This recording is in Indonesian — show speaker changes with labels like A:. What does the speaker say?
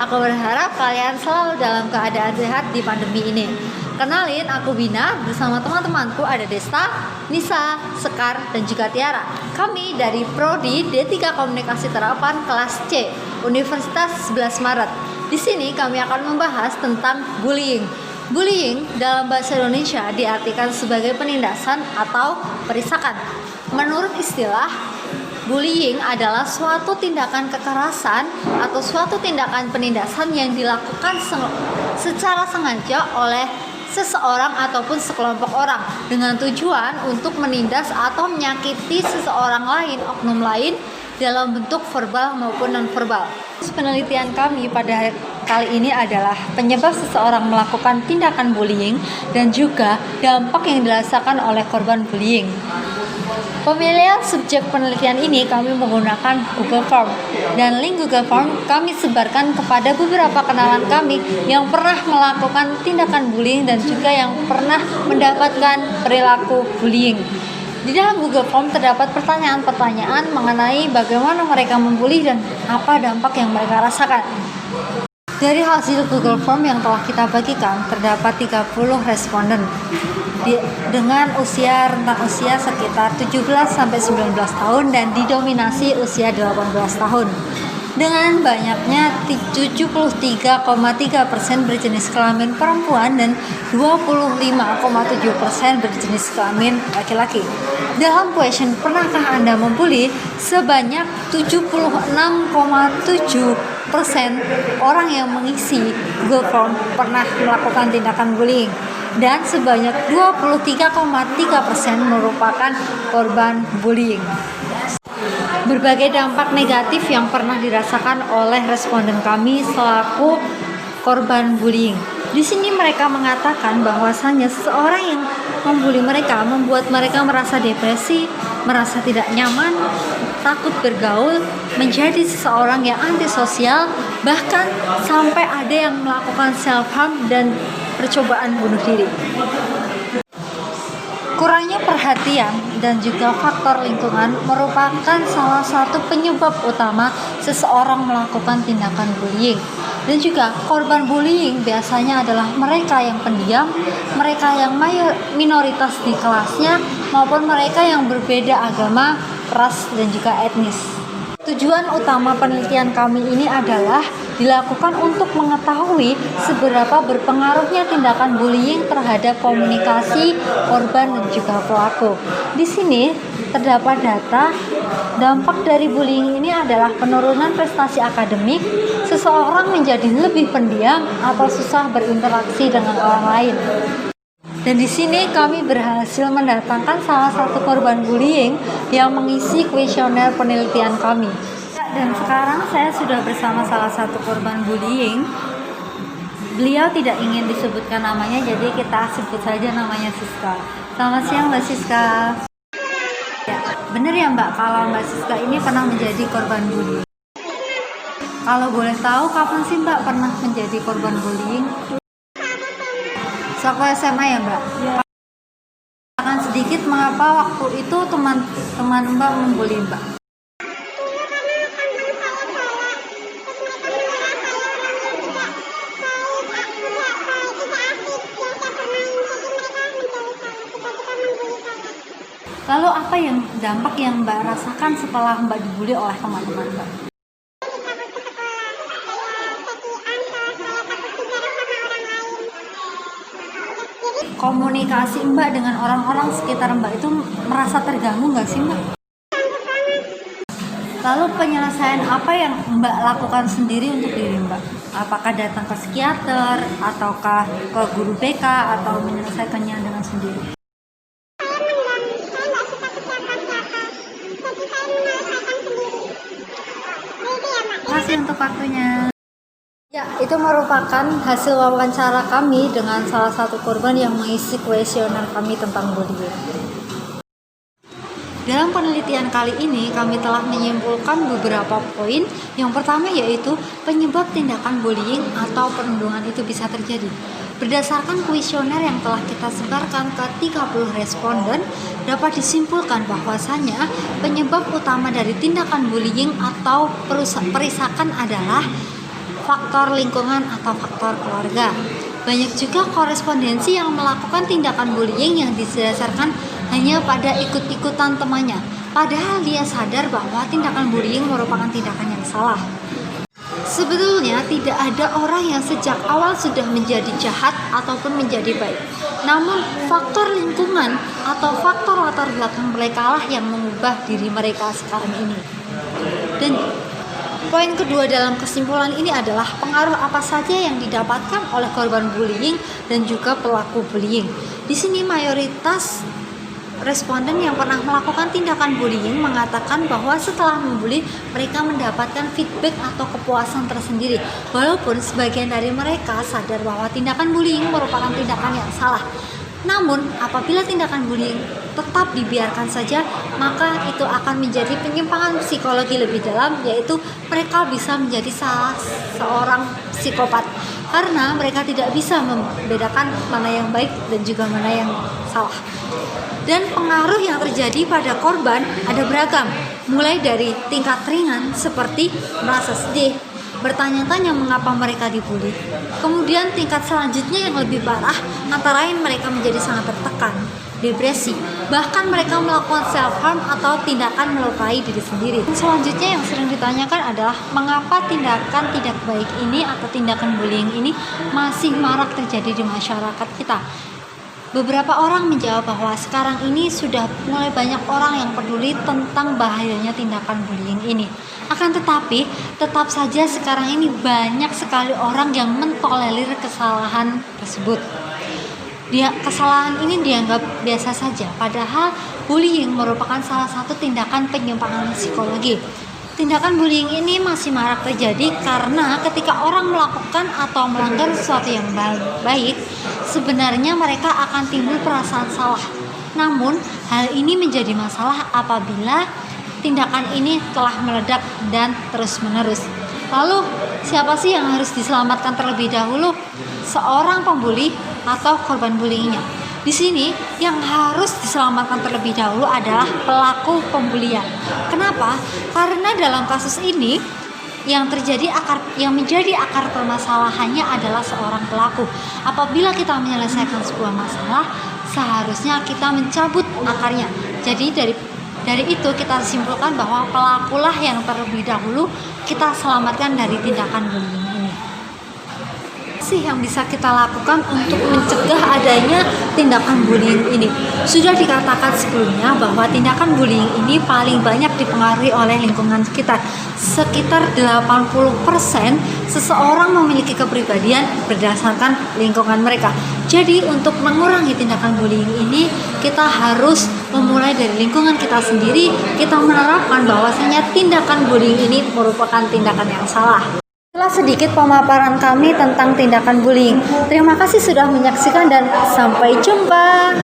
A: Aku berharap kalian selalu dalam keadaan sehat di pandemi ini. Kenalin, aku Bina, bersama teman-temanku ada Desta, Nisa, Sekar, dan juga Tiara. Kami dari Prodi D3 Komunikasi Terapan kelas C, Universitas 11 Maret. Di sini kami akan membahas tentang bullying. Bullying dalam bahasa Indonesia diartikan sebagai penindasan atau perisakan. Menurut istilah, bullying adalah suatu tindakan kekerasan atau suatu tindakan penindasan yang dilakukan secara sengaja oleh seseorang ataupun sekelompok orang dengan tujuan untuk menindas atau menyakiti seseorang lain, oknum lain dalam bentuk verbal maupun non-verbal. Penelitian kami pada kali ini adalah penyebab seseorang melakukan tindakan bullying dan juga dampak yang dirasakan oleh korban bullying. Pemilihan subjek penelitian ini kami menggunakan Google Form, dan link Google Form kami sebarkan kepada beberapa kenalan kami yang pernah melakukan tindakan bullying dan juga yang pernah mendapatkan perilaku bullying. Di dalam Google Form terdapat pertanyaan-pertanyaan mengenai bagaimana mereka membuli dan apa dampak yang mereka rasakan. Dari hasil Google Form yang telah kita bagikan, terdapat 30 responden dengan rentang usia sekitar 17-19 tahun dan didominasi usia 18 tahun. Dengan banyaknya 73,3% berjenis kelamin perempuan dan 25,7% berjenis kelamin laki-laki. Dalam question pernahkah Anda membuli, sebanyak 76,7% orang yang mengisi Google Form pernah melakukan tindakan bullying, dan sebanyak 23,3% merupakan korban bullying. Berbagai dampak negatif yang pernah dirasakan oleh responden kami selaku korban bullying. Di sini mereka mengatakan bahwasannya seseorang yang membuli mereka membuat mereka merasa depresi, merasa tidak nyaman, takut bergaul, menjadi seseorang yang antisosial, bahkan sampai ada yang melakukan self harm dan percobaan bunuh diri. Kurangnya perhatian dan juga faktor lingkungan merupakan salah satu penyebab utama seseorang melakukan tindakan bullying. Dan juga korban bullying biasanya adalah mereka yang pendiam, mereka yang minoritas di kelasnya, maupun mereka yang berbeda agama, ras, dan juga etnis. Tujuan utama penelitian kami ini adalah dilakukan untuk mengetahui seberapa berpengaruhnya tindakan bullying terhadap komunikasi korban dan juga pelaku. Di sini terdapat data dampak dari bullying ini adalah penurunan prestasi akademik, seseorang menjadi lebih pendiam atau susah berinteraksi dengan orang lain. Dan di sini kami berhasil mendatangkan salah satu korban bullying yang mengisi kuesioner penelitian kami. Dan sekarang saya sudah bersama salah satu korban bullying. Beliau tidak ingin disebutkan namanya, jadi kita sebut saja namanya Siska. Selamat siang Mbak Siska. Ya, benar ya Mbak, kalau Mbak Siska ini pernah menjadi korban bullying. Kalau boleh tahu kapan sih Mbak pernah menjadi korban bullying? Sekolah SMA ya Mbak? Ya. Akan sedikit mengapa waktu itu teman-teman Mbak membuli Mbak? Lalu apa yang dampak yang Mbak rasakan setelah Mbak dibully oleh teman-teman Mbak? Komunikasi Mbak dengan orang-orang sekitar Mbak itu merasa terganggu nggak sih Mbak? Lalu penyelesaian apa yang Mbak lakukan sendiri untuk diri Mbak? Apakah datang ke psikiater, ataukah ke guru BK, atau menyelesaikannya dengan sendiri? Terima kasih untuk waktunya. Ya, itu merupakan hasil wawancara kami dengan salah satu korban yang mengisi kuesioner kami tentang bullying. Dalam penelitian kali ini, kami telah menyimpulkan beberapa poin. Yang pertama yaitu penyebab tindakan bullying atau perundungan itu bisa terjadi. Berdasarkan kuesioner yang telah kita sebarkan ke 30 responden, dapat disimpulkan bahwasannya penyebab utama dari tindakan bullying atau perisakan adalah faktor lingkungan atau faktor keluarga. Banyak juga korespondensi yang melakukan tindakan bullying yang didasarkan hanya pada ikut-ikutan temannya, padahal dia sadar bahwa tindakan bullying merupakan tindakan yang salah. Sebetulnya tidak ada orang yang sejak awal sudah menjadi jahat ataupun menjadi baik. Namun faktor lingkungan atau faktor latar belakang mereka lah yang mengubah diri mereka sekarang ini. Dan poin kedua dalam kesimpulan ini adalah pengaruh apa saja yang didapatkan oleh korban bullying dan juga pelaku bullying. Di sini mayoritas responden yang pernah melakukan tindakan bullying mengatakan bahwa setelah membuli mereka mendapatkan feedback atau kepuasan tersendiri, walaupun sebagian dari mereka sadar bahwa tindakan bullying merupakan tindakan yang salah. Namun apabila tindakan bullying tetap dibiarkan saja, maka itu akan menjadi penyimpangan psikologi lebih dalam, yaitu mereka bisa menjadi salah seorang psikopat karena mereka tidak bisa membedakan mana yang baik dan juga mana yang salah. Dan pengaruh yang terjadi pada korban ada beragam, mulai dari tingkat ringan seperti merasa sedih, bertanya-tanya mengapa mereka dibully. Kemudian tingkat selanjutnya yang lebih parah, antara lain mereka menjadi sangat tertekan, depresi, bahkan mereka melakukan self-harm atau tindakan melukai diri sendiri. Selanjutnya yang sering ditanyakan adalah mengapa tindakan tidak baik ini atau tindakan bullying ini masih marak terjadi di masyarakat kita. Beberapa orang menjawab bahwa sekarang ini sudah mulai banyak orang yang peduli tentang bahayanya tindakan bullying ini. Akan tetapi, tetap saja sekarang ini banyak sekali orang yang mentolerir kesalahan tersebut. Kesalahan ini dianggap biasa saja, padahal bullying merupakan salah satu tindakan penyimpangan psikologi. Tindakan bullying ini masih marak terjadi karena ketika orang melakukan atau melanggar sesuatu yang baik, sebenarnya mereka akan timbul perasaan salah. Namun, hal ini menjadi masalah apabila tindakan ini telah meledak dan terus-menerus. Lalu, siapa sih yang harus diselamatkan terlebih dahulu? Seorang pembuli atau korban bullyingnya? Di sini yang harus diselamatkan terlebih dahulu adalah pelaku pembulian. Kenapa? Karena dalam kasus ini yang menjadi akar permasalahannya adalah seorang pelaku. Apabila kita menyelesaikan sebuah masalah, seharusnya kita mencabut akarnya. Jadi dari itu kita simpulkan bahwa pelakulah yang terlebih dahulu kita selamatkan dari tindakan bullying ini. Sih yang bisa kita lakukan untuk mencegah adanya tindakan bullying ini? Sudah dikatakan sebelumnya bahwa tindakan bullying ini paling banyak dipengaruhi oleh lingkungan sekitar. Sekitar 80% seseorang memiliki kepribadian berdasarkan lingkungan mereka. Jadi untuk mengurangi tindakan bullying ini, kita harus memulai dari lingkungan kita sendiri. Kita menerapkan bahwasanya tindakan bullying ini merupakan tindakan yang salah. Itulah sedikit pemaparan kami tentang tindakan bullying. Terima kasih sudah menyaksikan dan sampai jumpa.